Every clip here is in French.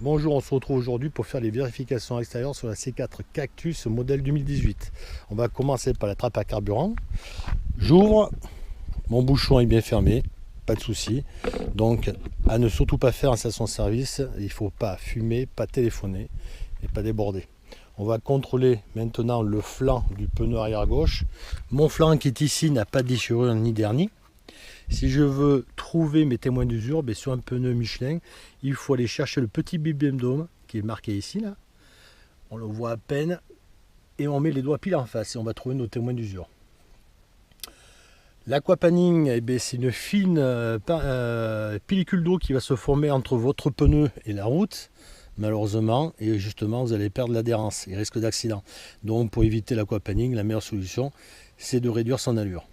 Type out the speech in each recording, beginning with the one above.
Bonjour, on se retrouve aujourd'hui pour faire les vérifications extérieures sur la C4 Cactus modèle 2018. On va commencer par la trappe à carburant. J'ouvre, mon bouchon est bien fermé, pas de souci. Donc à ne surtout pas faire en station-service, il ne faut pas fumer, pas téléphoner et pas déborder. On va contrôler maintenant le flanc du pneu arrière gauche. Mon flanc qui est ici n'a pas de déchirure ni dernier. Si je veux trouver mes témoins d'usure, sur un pneu Michelin, il faut aller chercher le petit bibendum qui est marqué ici, là. On le voit à peine et on met les doigts pile en face et on va trouver nos témoins d'usure. L'aquapanning, c'est une fine pellicule d'eau qui va se former entre votre pneu et la route, malheureusement, et justement vous allez perdre l'adhérence et risque d'accident. Donc pour éviter l'aquapanning, la meilleure solution, c'est de réduire son allure.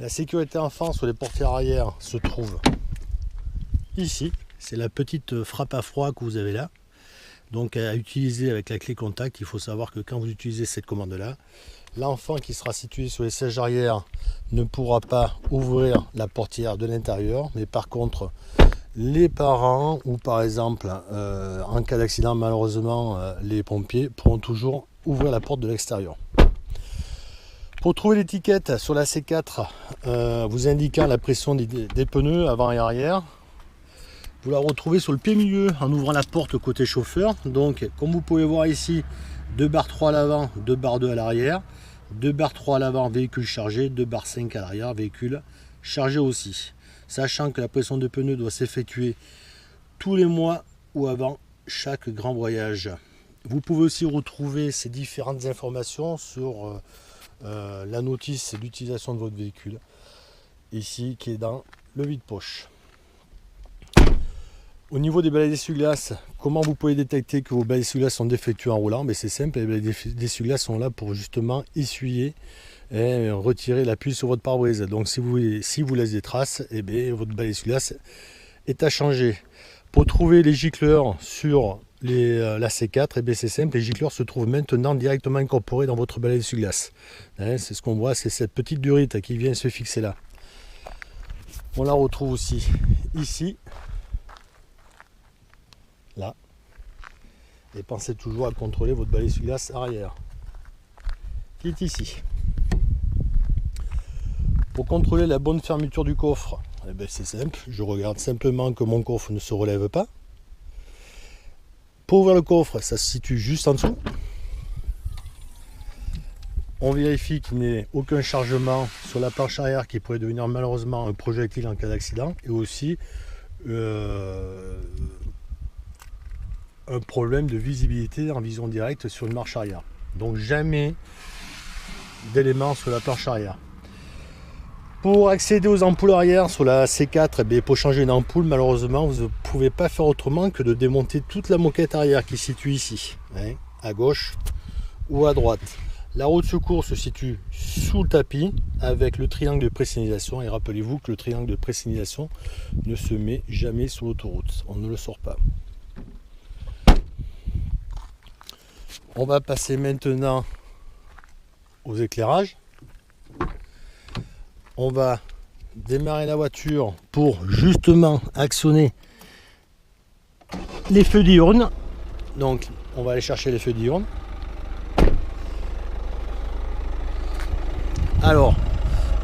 La sécurité enfant sur les portières arrière se trouve ici. C'est la petite frappe à froid que vous avez là. Donc à utiliser avec la clé contact. Il faut savoir que quand vous utilisez cette commande là, l'enfant qui sera situé sur les sièges arrière ne pourra pas ouvrir la portière de l'intérieur. Mais par contre, les parents ou par exemple en cas d'accident malheureusement les pompiers pourront toujours ouvrir la porte de l'extérieur. Pour trouver l'étiquette sur la C4 vous indiquant la pression des pneus avant et arrière, vous la retrouvez sur le pied milieu en ouvrant la porte côté chauffeur. Donc comme vous pouvez voir ici, 2 barres 3 à l'avant, 2 barres 2 à l'arrière, 2 barres 3 à l'avant, véhicule chargé, 2 barres 5 à l'arrière, véhicule chargé aussi. Sachant que la pression de pneus doit s'effectuer tous les mois ou avant chaque grand voyage. Vous pouvez aussi retrouver ces différentes informations sur la notice d'utilisation de votre véhicule ici qui est dans le vide-poche. Au niveau des balais d'essuie-glace, comment vous pouvez détecter que vos balais d'essuie-glace sont défectueux en roulant? C'est simple, les balais d'essuie-glace sont là pour justement essuyer et retirer l'appui sur votre pare-brise. Donc si vous laissez des traces, votre balai d'essuie-glace est à changer. Pour trouver les gicleurs sur la C4, c'est simple, les gicleurs se trouvent maintenant directement incorporés dans votre balai d'essuie-glace. C'est ce qu'on voit, c'est cette petite durite qui vient se fixer là. On la retrouve aussi ici, là. Et pensez toujours à contrôler votre balai d'essuie-glace arrière, qui est ici. Pour contrôler la bonne fermeture du coffre, c'est simple, je regarde simplement que mon coffre ne se relève pas. Pour ouvrir le coffre, ça se situe juste en dessous. On vérifie qu'il n'y ait aucun chargement sur la planche arrière qui pourrait devenir malheureusement un projectile en cas d'accident. Et aussi un problème de visibilité en vision directe sur une marche arrière. Donc jamais d'éléments sur la planche arrière. Pour accéder aux ampoules arrière sur la C4, pour changer une ampoule, malheureusement, vous ne pouvez pas faire autrement que de démonter toute la moquette arrière qui se situe ici, à gauche ou à droite. La roue de secours se situe sous le tapis avec le triangle de présignalisation. Et rappelez-vous que le triangle de présignalisation ne se met jamais sur l'autoroute. On ne le sort pas. On va passer maintenant aux éclairages. On va démarrer la voiture pour justement actionner les feux diurnes. Donc on va aller chercher les feux diurnes. Alors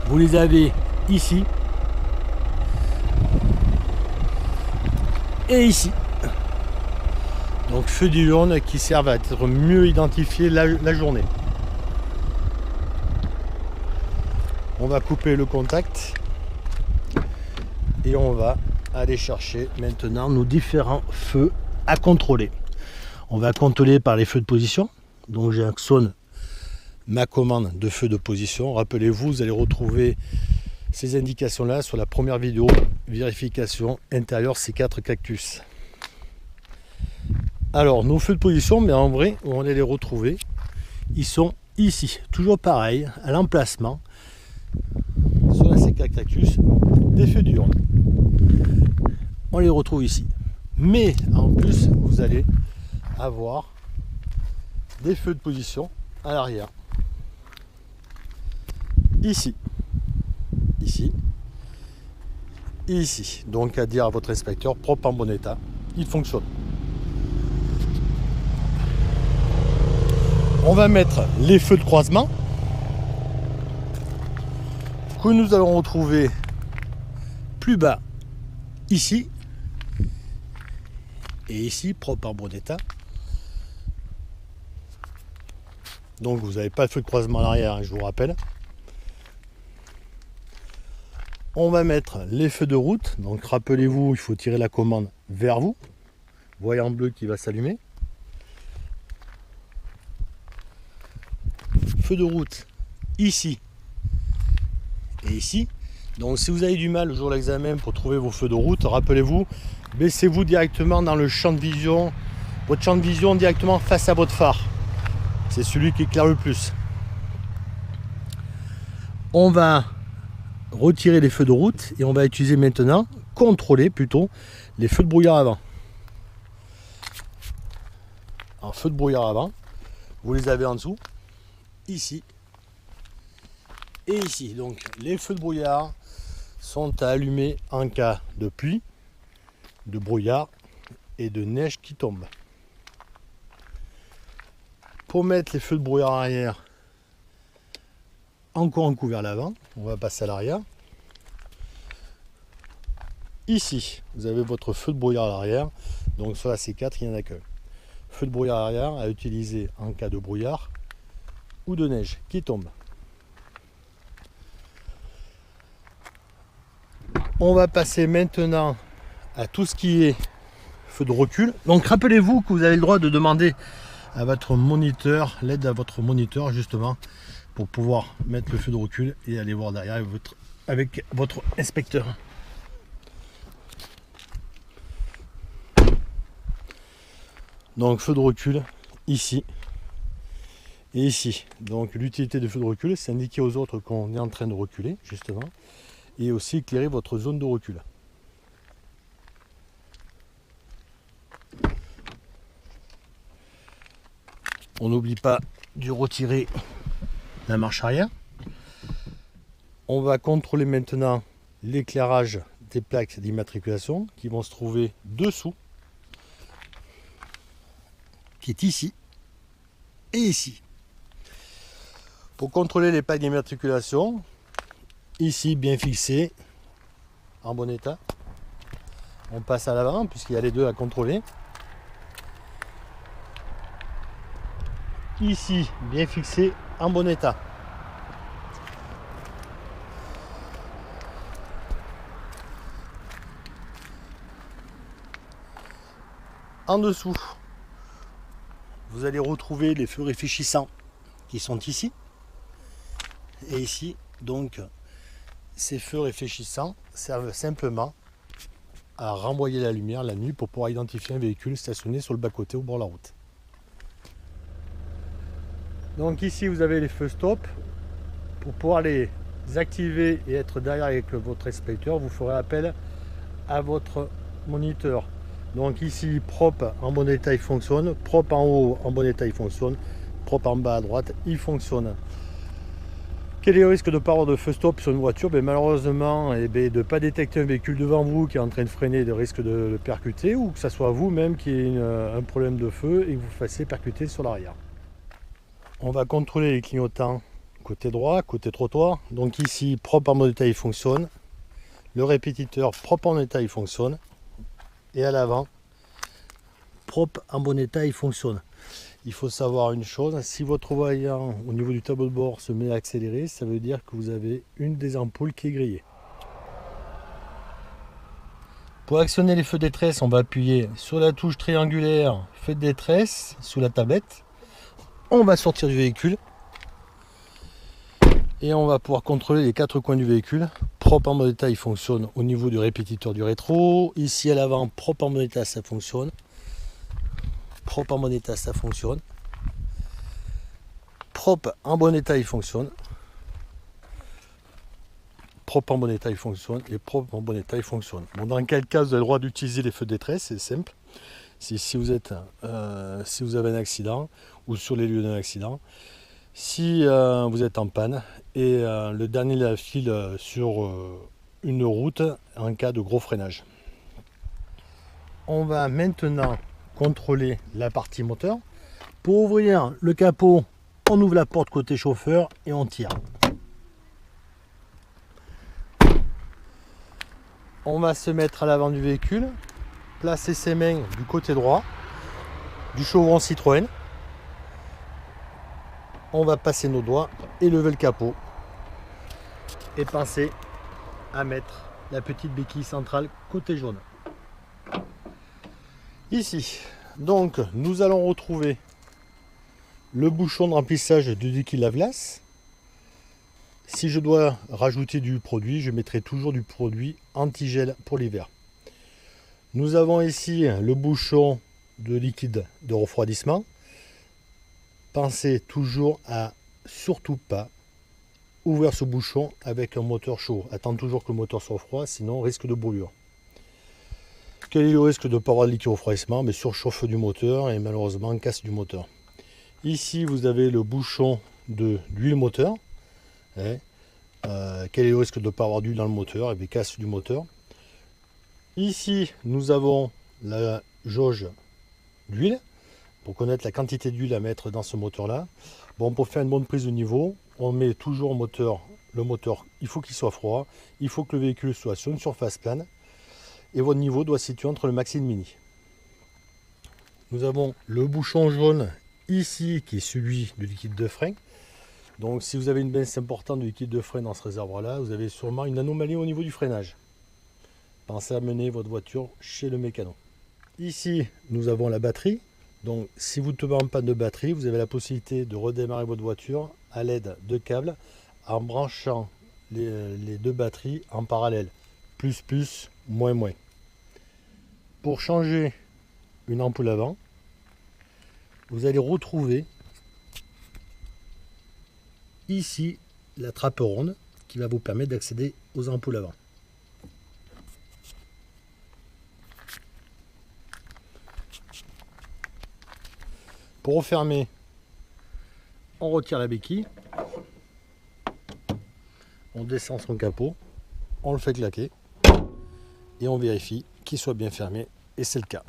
vous les avez ici et ici. Donc feux diurnes qui servent à être mieux identifiés la journée. On va couper le contact et on va aller chercher maintenant nos différents feux à contrôler. On va contrôler par les feux de position. Donc j'actionne ma commande de feu de position. Rappelez-vous, vous allez retrouver ces indications là sur la première vidéo vérification intérieure C4 Cactus. Alors nos feux de position, mais en vrai on va les retrouver, ils sont ici, toujours pareil, à l'emplacement sur la C4 Cactus des feux diurnes. On les retrouve ici. Mais en plus, vous allez avoir des feux de position à l'arrière. Ici, ici et ici. Donc à dire à votre inspecteur propre en bon état. il fonctionne. On va mettre les feux de croisement que nous allons retrouver plus bas ici et ici, propre en bon état. Donc vous n'avez pas de feu de croisement à l'arrière, je vous rappelle. On va mettre les feux de route. Donc rappelez-vous, il faut tirer la commande vers vous. Voyant bleu qui va s'allumer. Feu de route ici et ici. Donc si vous avez du mal le jour de l'examen pour trouver vos feux de route, rappelez-vous, baissez-vous directement dans le champ de vision, votre champ de vision directement face à votre phare. C'est celui qui éclaire le plus. On va retirer les feux de route et on va utiliser maintenant, contrôler plutôt, les feux de brouillard avant. En feu de brouillard avant, vous les avez en dessous, ici et ici. Donc les feux de brouillard sont à allumer en cas de pluie, de brouillard et de neige qui tombe. Pour mettre les feux de brouillard arrière encore en couvert l'avant, on va passer à l'arrière. Ici, vous avez votre feu de brouillard à l'arrière. Donc sur la C4, il n'y en a qu'un. Feu de brouillard arrière à utiliser en cas de brouillard ou de neige qui tombe. On va passer maintenant à tout ce qui est feu de recul. Donc rappelez-vous que vous avez le droit de demander à votre moniteur, l'aide à votre moniteur justement, pour pouvoir mettre le feu de recul et aller voir derrière avec votre inspecteur. Donc feu de recul ici et ici. Donc l'utilité du feu de recul, c'est indiquer aux autres qu'on est en train de reculer justement, et aussi éclairer votre zone de recul. On n'oublie pas de retirer la marche arrière. On va contrôler maintenant l'éclairage des plaques d'immatriculation qui vont se trouver dessous, qui est ici et ici. Pour contrôler les plaques d'immatriculation, ici bien fixé, en bon état. On passe à l'avant puisqu'il y a les deux à contrôler. Ici, bien fixé, en bon état. En dessous, vous allez retrouver les feux réfléchissants qui sont ici et ici. Donc, ces feux réfléchissants servent simplement à renvoyer la lumière la nuit pour pouvoir identifier un véhicule stationné sur le bas-côté au bord de la route. Donc ici vous avez les feux stop. Pour pouvoir les activer et être derrière avec votre inspecteur, vous ferez appel à votre moniteur. Donc ici propre en bon état il fonctionne, propre en haut en bon état il fonctionne, propre en bas à droite il fonctionne. Quel est le risque de ne pas avoir de feu stop sur une voiture? Malheureusement, de ne pas détecter un véhicule devant vous qui est en train de freiner, de risque de le percuter, ou que ce soit vous-même qui ait un problème de feu et que vous fassiez percuter sur l'arrière. On va contrôler les clignotants côté droit, côté trottoir. Donc ici, propre en bon état, il fonctionne. Le répétiteur, propre en bon état, il fonctionne. Et à l'avant, propre en bon état, il fonctionne. Il faut savoir une chose, si votre voyant au niveau du tableau de bord se met à accélérer, ça veut dire que vous avez une des ampoules qui est grillée. Pour actionner les feux de détresse, on va appuyer sur la touche triangulaire feu de détresse sous la tablette. On va sortir du véhicule et on va pouvoir contrôler les quatre coins du véhicule. Propre en bon état, il fonctionne au niveau du répétiteur du rétro. Ici à l'avant, propre en bon état, ça fonctionne. Propre en bon état, ça fonctionne. Propre en bon état, il fonctionne. Propre en bon état, il fonctionne. Et propre en bon état, il fonctionne. Bon, dans quel cas vous avez le droit d'utiliser les feux de détresse? C'est simple. Si vous avez un accident ou sur les lieux d'un accident, si vous êtes en panne et le dernier file sur une route en cas de gros freinage. On va maintenant contrôler la partie moteur. Pour ouvrir le capot, on ouvre la porte côté chauffeur et on tire. On va se mettre à l'avant du véhicule, placer ses mains du côté droit du chevron Citroën. On va passer nos doigts et lever le capot et penser à mettre la petite béquille centrale côté jaune. Ici, donc, nous allons retrouver le bouchon de remplissage du liquide lave-glace. Si je dois rajouter du produit, je mettrai toujours du produit anti-gel pour l'hiver. Nous avons ici le bouchon de liquide de refroidissement. Pensez toujours à surtout pas ouvrir ce bouchon avec un moteur chaud. Attends toujours que le moteur soit froid, sinon risque de brûlure. Quel est le risque de ne pas avoir de liquide refroidissement? Mais surchauffe du moteur et malheureusement casse du moteur. Ici vous avez le bouchon d'huile moteur. Quel est le risque de ne pas avoir d'huile dans le moteur? Et bien casse du moteur. Ici nous avons la jauge d'huile pour connaître la quantité d'huile à mettre dans ce moteur là. Bon, pour faire une bonne prise de niveau, on met toujours le moteur, il faut qu'il soit froid, il faut que le véhicule soit sur une surface plane et votre niveau doit se situer entre le maxi et le mini. Nous avons le bouchon jaune ici qui est celui du liquide de frein. Donc si vous avez une baisse importante de liquide de frein dans ce réservoir là, vous avez sûrement une anomalie au niveau du freinage. Pensez à mener votre voiture chez le mécano. Ici nous avons la batterie. Donc si vous tombez en panne de batterie, vous avez la possibilité de redémarrer votre voiture à l'aide de câbles en branchant les deux batteries en parallèle. Plus plus, moins moins. Pour changer une ampoule avant, vous allez retrouver ici la trappe ronde qui va vous permettre d'accéder aux ampoules avant. Pour refermer, on retire la béquille, on descend son capot, on le fait claquer et on vérifie qu'il soit bien fermé et c'est le cas.